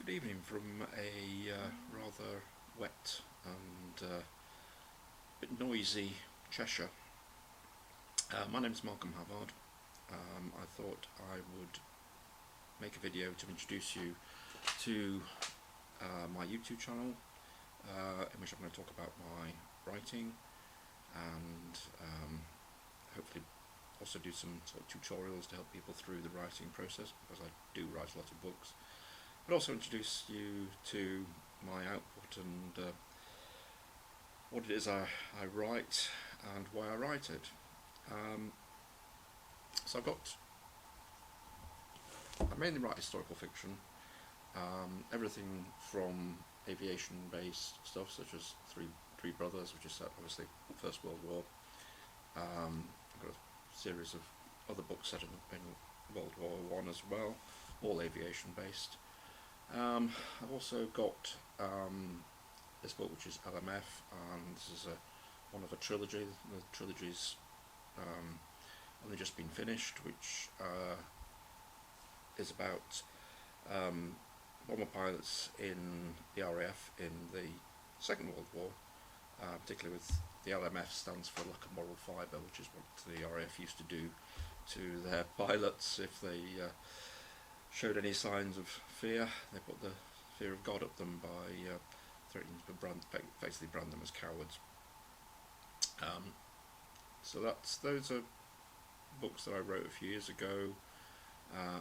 Good evening from a rather wet and bit noisy Cheshire. My name is Malcolm Havard. I thought I would make a video to introduce you to my YouTube channel, in which I'm going to talk about my writing and hopefully also do some sort of tutorials to help people through the writing process, because I do write a lot of books, but also introduce you to my output and what it is I write and why I write it. So I mainly write historical fiction, everything from aviation based stuff such as Three Brothers, which is set obviously First World War. I've got a series of other books set in World War I as well, all aviation based. I've also got this book, which is LMF, and this is one of a trilogy. The trilogy's only just been finished, which is about bomber pilots in the RAF in the Second World War, particularly with the LMF stands for lack of moral fibre, which is what the RAF used to do to their pilots if they showed any signs of fear. They put the fear of God up them by threatening to effectively brand them as cowards. So those are books that I wrote a few years ago,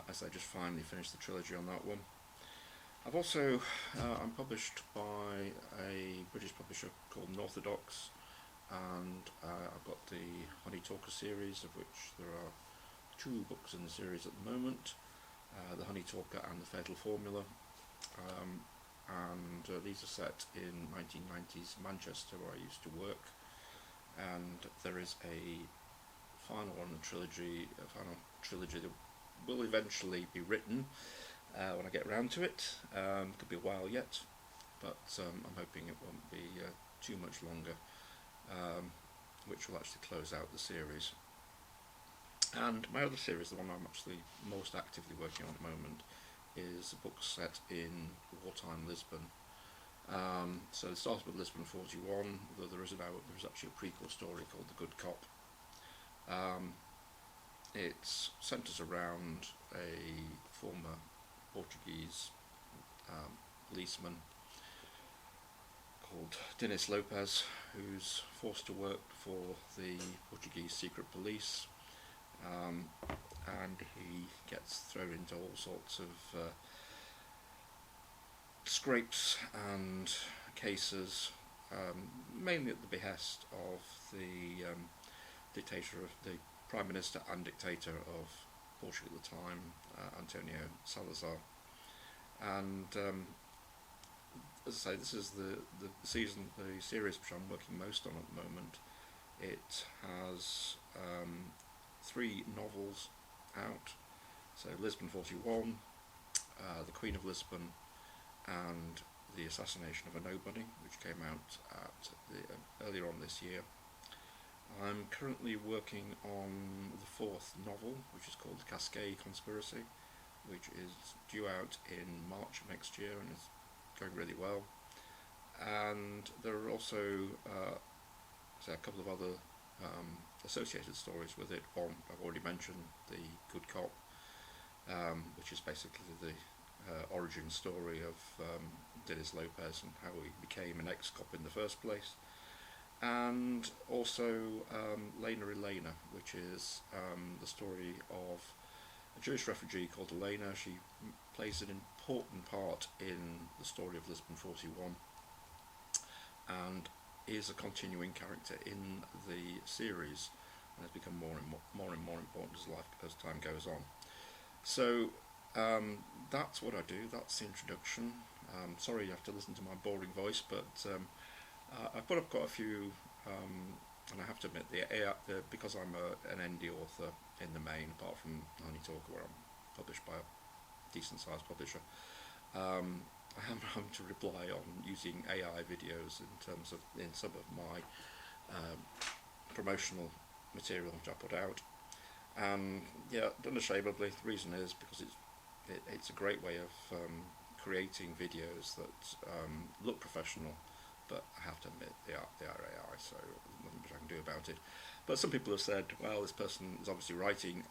as I just finally finished the trilogy on that one. I've also I'm published by a British publisher called Northodox, and I've got the Honey Talker series, of which there are 2 books in the series at the moment. The Honey Talker and the Fatal Formula, and these are set in 1990s Manchester, where I used to work, and there is a final trilogy that will eventually be written when I get around to it. Could be a while yet, but I'm hoping it won't be too much longer, which will actually close out the series. And my other series, the one I'm actually most actively working on at the moment, is a book set in wartime Lisbon. So it started with Lisbon 41, though there is actually a prequel story called The Good Cop. It centres around a former Portuguese policeman called Dinis Lopes, who's forced to work for the Portuguese secret police. And he gets thrown into all sorts of scrapes and cases, mainly at the behest of the the Prime Minister and dictator of Portugal at the time, Antonio Salazar. And as I say, this is the series which I'm working most on at the moment. It has 3 novels out, so Lisbon 41, The Queen of Lisbon, and The Assassination of a Nobody, which came out earlier on this year. I'm currently working on the 4th novel, which is called The Cascade Conspiracy, which is due out in March of next year and is going really well. And there are also a couple of other associated stories with it. One I've already mentioned, The Good Cop, which is basically the origin story of Dinis Lopes and how he became an ex-cop in the first place. And also Lena Elena, which is the story of a Jewish refugee called Elena. She plays an important part in the story of Lisbon 41 and is a continuing character in the series, and has become more and more important as time goes on. So that's what I do. That's the introduction. Sorry you have to listen to my boring voice, but I've put up quite a few, and I have to admit, because I'm an indie author in the main, apart from Honey Talker, where I'm published by a decent sized publisher, I am having to rely on using AI videos in some of my promotional material which I put out. And yeah, unashamedly, the reason is because it's a great way of creating videos that look professional, but I have to admit they are AI, so there's nothing much I can do about it. But some people have said, well, this person is obviously writing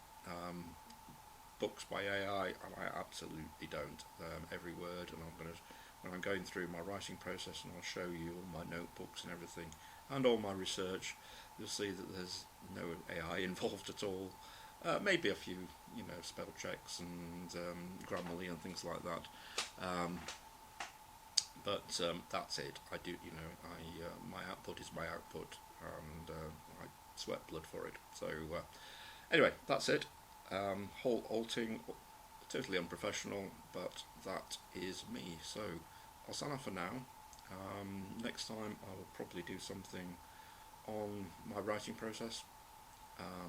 books by AI, and I absolutely don't. Every word, and when I'm going through my writing process, and I'll show you all my notebooks and everything, and all my research, you'll see that there's no AI involved at all. Maybe a few, spell checks and Grammarly and things like that. But that's it. I do, my output is my output, and I sweat blood for it. So anyway, that's it. Halting, totally unprofessional, but that is me. So I'll sign off for now. Next time I will probably do something on my writing process,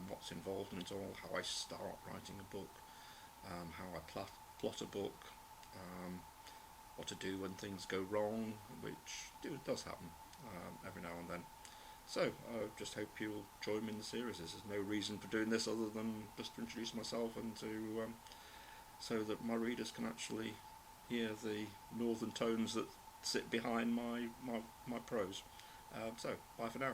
what's involved in it all, how I start writing a book, how I plot a book, what to do when things go wrong, which does happen every now and then. So I just hope you'll join me in the series. There's no reason for doing this other than just to introduce myself and to so that my readers can actually hear the northern tones that sit behind my prose. So bye for now.